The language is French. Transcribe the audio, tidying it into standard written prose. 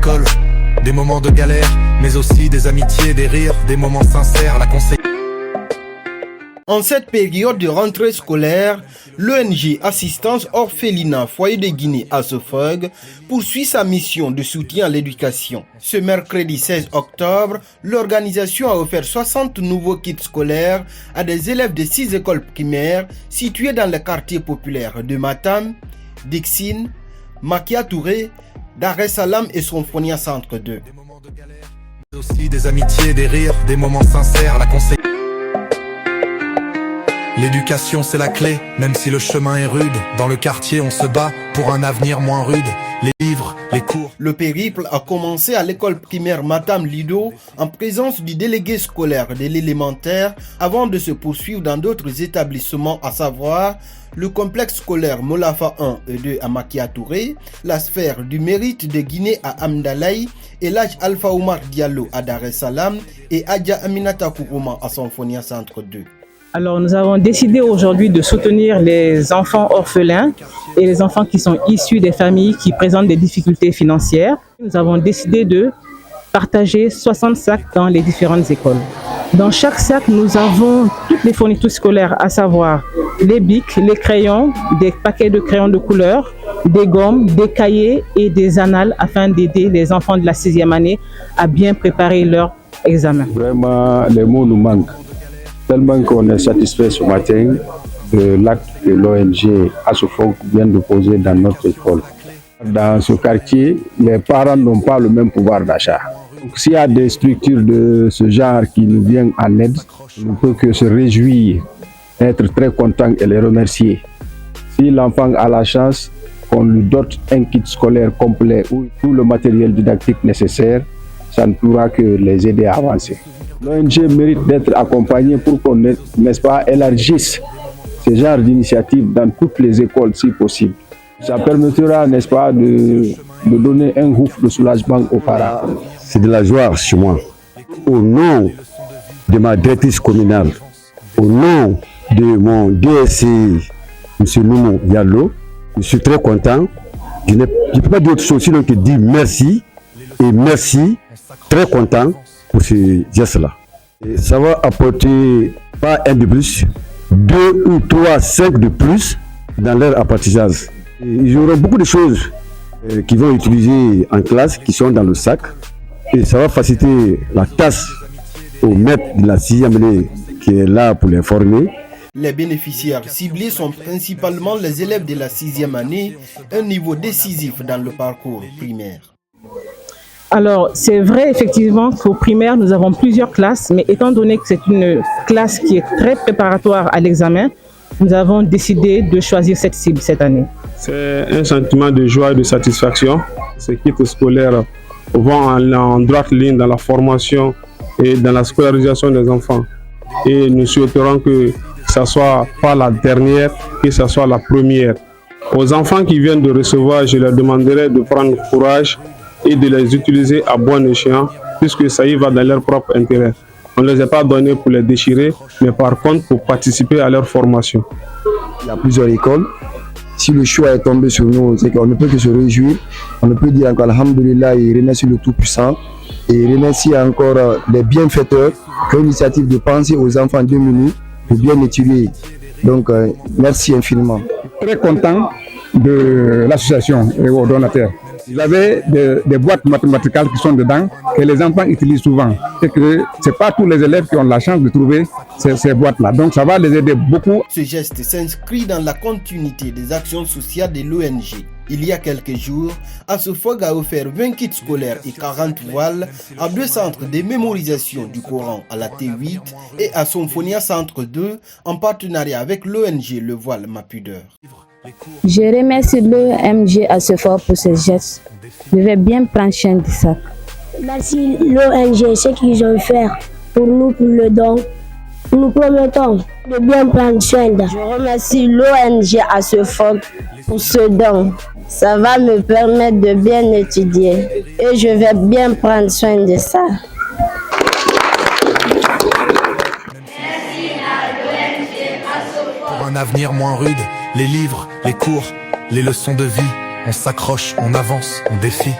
l'école. Des moments de galère, mais aussi des amitiés, des rires, des moments sincères, la conseillère. En cette période de rentrée scolaire, l'ONG Assistance Orphelinat Foyer de Guinée Asofog poursuit sa mission de soutien à l'éducation. Ce mercredi 16 octobre, l'organisation a offert 60 nouveaux kits scolaires à des élèves de 6 écoles primaires situées dans les quartiers populaires de Matam, Dixine, Makia Touré, Dar es Salaam et Sonfonia Centre 2. Des moments de galère, mais aussi des amitiés, des rires, des moments sincères, la conseillère. L'éducation c'est la clé, même si le chemin est rude. Dans le quartier on se bat pour un avenir moins rude. Les livres, les cours. Le périple a commencé à l'école primaire Matam Lido en présence du délégué scolaire de l'élémentaire avant de se poursuivre dans d'autres établissements, à savoir le complexe scolaire Molafa 1 et 2 à Makia Touré, la sphère du mérite de Guinée à Amdalaï et l'âge Alpha Oumar Diallo à Dar es Salaam et Adja Aminata Kourouma à Sonfonia Centre 2. Alors, nous avons décidé aujourd'hui de soutenir les enfants orphelins et les enfants qui sont issus des familles qui présentent des difficultés financières. Nous avons décidé de partager 60 sacs dans les différentes écoles. Dans chaque sac, nous avons toutes les fournitures scolaires, à savoir les bics, les crayons, des paquets de crayons de couleur, des gommes, des cahiers et des annales afin d'aider les enfants de la 6e année à bien préparer leur examen. Vraiment, les mots nous manquent. Tellement qu'on est satisfait ce matin de l'acte que l'ONG Asofog vient de poser dans notre école. Dans ce quartier, les parents n'ont pas le même pouvoir d'achat. Donc, s'il y a des structures de ce genre qui nous viennent en aide, on ne peut que se réjouir, être très content et les remercier. Si l'enfant a la chance qu'on lui dote un kit scolaire complet ou tout le matériel didactique nécessaire, ça ne pourra que les aider à avancer. L'ONG mérite d'être accompagnée pour qu'on, n'est-ce pas, élargisse ce genre d'initiative dans toutes les écoles si possible. Ça permettra, n'est-ce pas, de donner un gouffre de soulagement aux parents. C'est de la joie chez moi. Au nom de ma directrice communale, au nom de mon DSC, M. Noumou Diallo, je suis très content. Je ne peux pas dire autre chose sinon que dire merci et merci, très content pour ce geste-là. Ça va apporter pas un de plus, 2 ou 3, 5 de plus dans leur apprentissage. Ils auront beaucoup de choses qu'ils vont utiliser en classe, qui sont dans le sac. Et ça va faciliter la tâche au maître de la 6e année qui est là pour les former. Les bénéficiaires ciblés sont principalement les élèves de la 6e année, un niveau décisif dans le parcours primaire. Alors, c'est vrai effectivement qu'au primaire, nous avons plusieurs classes, mais étant donné que c'est une classe qui est très préparatoire à l'examen, nous avons décidé de choisir cette cible cette année. C'est un sentiment de joie et de satisfaction. Ces kits scolaires vont en droite ligne dans la formation et dans la scolarisation des enfants. Et nous souhaiterons que ce ne soit pas la dernière, que ce soit la première. Aux enfants qui viennent de recevoir, je leur demanderai de prendre courage et de les utiliser à bon escient, puisque ça y va dans leur propre intérêt. On ne les a pas donnés pour les déchirer, mais par contre pour participer à leur formation. Il y a plusieurs écoles. Si le choix est tombé sur nous, c'est qu'on ne peut que se réjouir. On ne peut dire encore Alhamdulillah et remercier le Tout-Puissant. Et remercier encore les bienfaiteurs qui ont l'initiative de penser aux enfants démunis pour bien étudier. Donc, merci infiniment. Très content de l'association et aux donateurs. Vous avez des boîtes mathématiques qui sont dedans, que les enfants utilisent souvent. Et que ce n'est pas tous les élèves qui ont la chance de trouver ces boîtes-là. Donc ça va les aider beaucoup. Ce geste s'inscrit dans la continuité des actions sociales de l'ONG. Il y a quelques jours, Asofog a offert 20 kits scolaires et 40 voiles à 2 centres de mémorisation du Coran à la T8 et à Sonfonia Centre 2 en partenariat avec l'ONG Le Voile Ma Pudeur. Je remercie l'ONG Asofog pour ce geste. Je vais bien prendre soin de ça. Merci l'ONG, ce qu'ils ont fait pour nous, pour le don. Nous promettons de bien prendre soin d'eux. Je remercie l'ONG Asofog pour ce don. Ça va me permettre de bien étudier et je vais bien prendre soin de ça. Pour un avenir moins rude, les livres, les cours, les leçons de vie, on s'accroche, on avance, on défie.